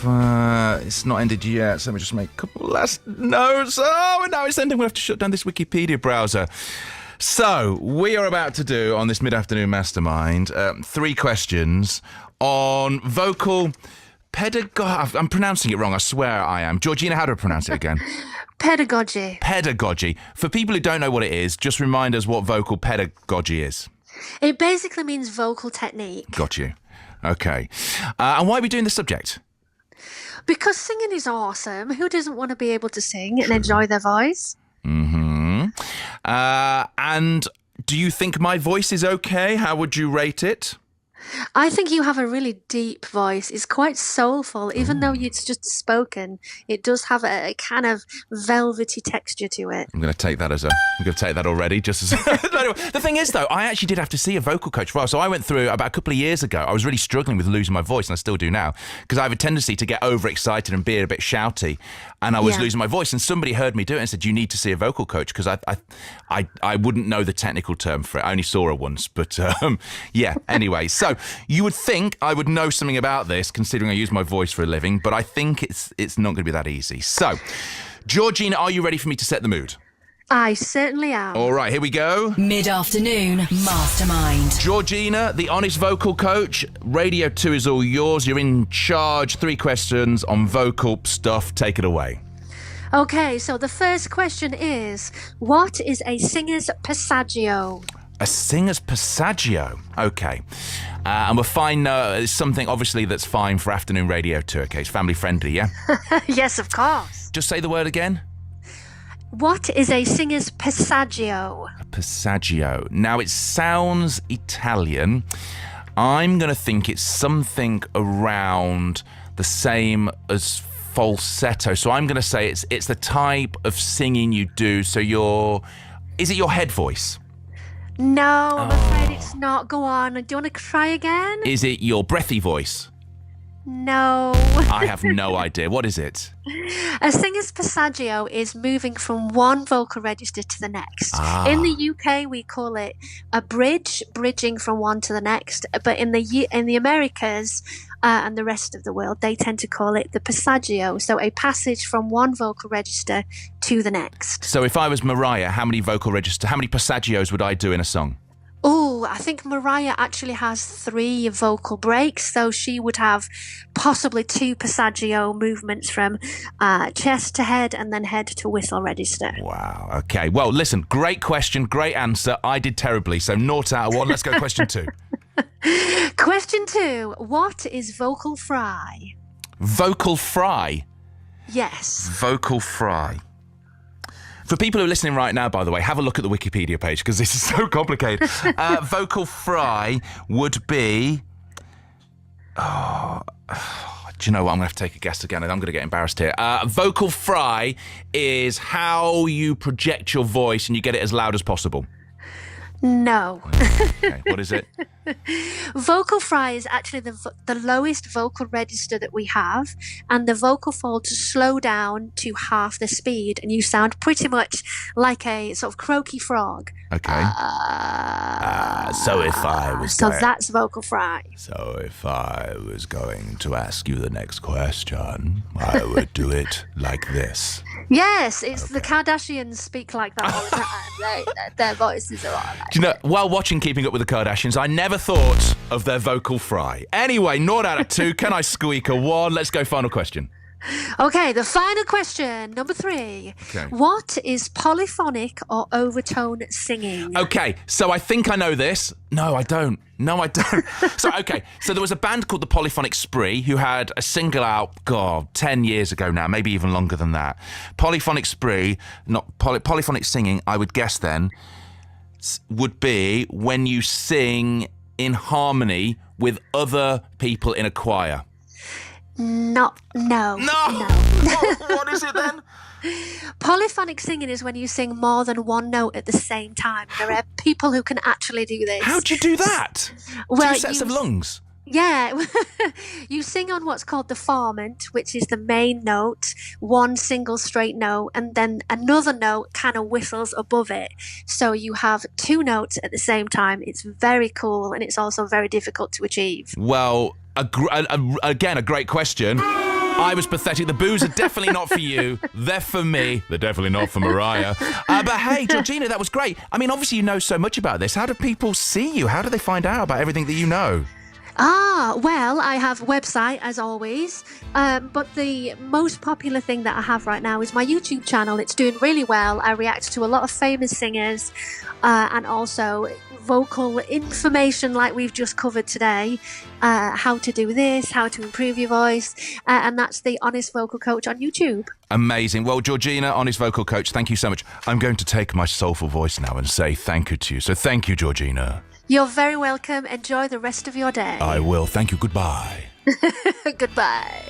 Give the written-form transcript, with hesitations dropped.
It's not ended yet, so let me just make a couple last notes. Oh, and now it's ending. We'll have to shut down this Wikipedia browser. So, we are about to do, on this mid-afternoon mastermind, 3 questions on vocal pedagogy. I'm pronouncing it wrong, I swear I am. Georgina, how do I pronounce it again? Pedagogy. Pedagogy. For people who don't know what it is, just remind us what vocal pedagogy is. It basically means vocal technique. Got you. Okay. And why are we doing this subject? Because singing is awesome. Who doesn't want to be able to sing and enjoy their voice? Mm-hmm. And do you think my voice is okay? How would you rate it? I think you have a really deep voice. It's quite soulful. Even though it's just spoken, it does have a kind of velvety texture to it. I'm going to take that I'm going to take that already. Just as the thing is, though, I actually did have to see a vocal coach for a while. So I went through about a couple of years ago. I was really struggling with losing my voice, and I still do now, because I have a tendency to get overexcited and be a bit shouty, and I was losing my voice. And somebody heard me do it and said, "You need to see a vocal coach," because I wouldn't know the technical term for it. I only saw her once, but yeah. Anyway, so you would think I would know something about this, considering I use my voice for a living, but I think it's not going to be that easy. So, Georgina, are you ready for me to set the mood? I certainly am. All right, here we go. Mid-afternoon Mastermind. Georgina, the honest vocal coach. Radio 2 is all yours. You're in charge. 3 questions on vocal stuff. Take it away. Okay, so the first question is, what is a singer's passaggio? A singer's passaggio. Okay. And we're fine. It's something, obviously, that's fine for afternoon radio too. Okay, it's family friendly, yeah? Yes, of course. Just say the word again. What is a singer's passaggio? A passaggio. Now, it sounds Italian. I'm going to think it's something around the same as falsetto. So I'm going to say it's the type of singing you do. So is it your head voice? No, I'm afraid it's not. Go on. Do you want to try again? Is it your breathy voice? No. I have no idea. What is it? A singer's passaggio is moving from one vocal register to the next. In the UK, we call it a bridge, bridging from one to the next. But in the Americas and the rest of the world, they tend to call it the passaggio. So a passage from one vocal register to the next. So if I was Mariah, how many passaggios would I do in a song? Oh, I think Mariah actually has 3 vocal breaks, so she would have possibly 2 passaggio movements from chest to head and then head to whistle register. Wow. Okay. Well, listen, great question, great answer. I did terribly, so 0 out of 1. Let's go question 2. Question 2. What is vocal fry? Vocal fry? Yes. Vocal fry. For people who are listening right now, by the way, have a look at the Wikipedia page because this is so complicated. Vocal fry would be... do you know what? I'm going to have to take a guess again and I'm going to get embarrassed here. Vocal fry is how you project your voice and you get it as loud as possible. No. Okay, what is it? Vocal fry is actually the lowest vocal register that we have, and the vocal folds slow down to half the speed, and you sound pretty much like a sort of croaky frog. Okay. So that's vocal fry. So if I was going to ask you the next question, I would do it like this. Yes, it's the Kardashians speak like that all the time. Their voices are all like Do you know, while watching Keeping Up with the Kardashians, I never thought of their vocal fry. Anyway, 0 out of 2. Can I squeak a 1? Let's go final question. Okay, the final question, number 3. Okay. What is polyphonic or overtone singing? Okay, so I think I know this. No, I don't. So there was a band called the Polyphonic Spree who had a single out, 10 years ago now, maybe even longer than that. Polyphonic Spree, polyphonic singing, I would guess then, would be when you sing in harmony with other people in a choir. No. What is it then? Polyphonic singing is when you sing more than one note at the same time. There are people who can actually do this. How do you do that? Well, 2 sets of lungs? Yeah. You sing on what's called the formant, which is the main note, one single straight note, and then another note kind of whistles above it. So you have 2 notes at the same time. It's very cool, and it's also very difficult to achieve. Well, again, a great question. I was pathetic. The boos are definitely not for you. They're for me. They're definitely not for Mariah. But hey, Georgina, that was great. I mean, obviously you know so much about this. How do people see you? How do they find out about everything that you know? Well, I have a website as always, but the most popular thing that I have right now is my YouTube channel. It's doing really well. I react to a lot of famous singers and also vocal information like we've just covered today, how to do this, how to improve your voice, and that's the Honest Vocal Coach on YouTube. Amazing. Well, Georgina, Honest Vocal Coach, thank you so much. I'm going to take my soulful voice now and say thank you to you. So thank you, Georgina. You're very welcome. Enjoy the rest of your day. I will. Thank you. Goodbye. Goodbye.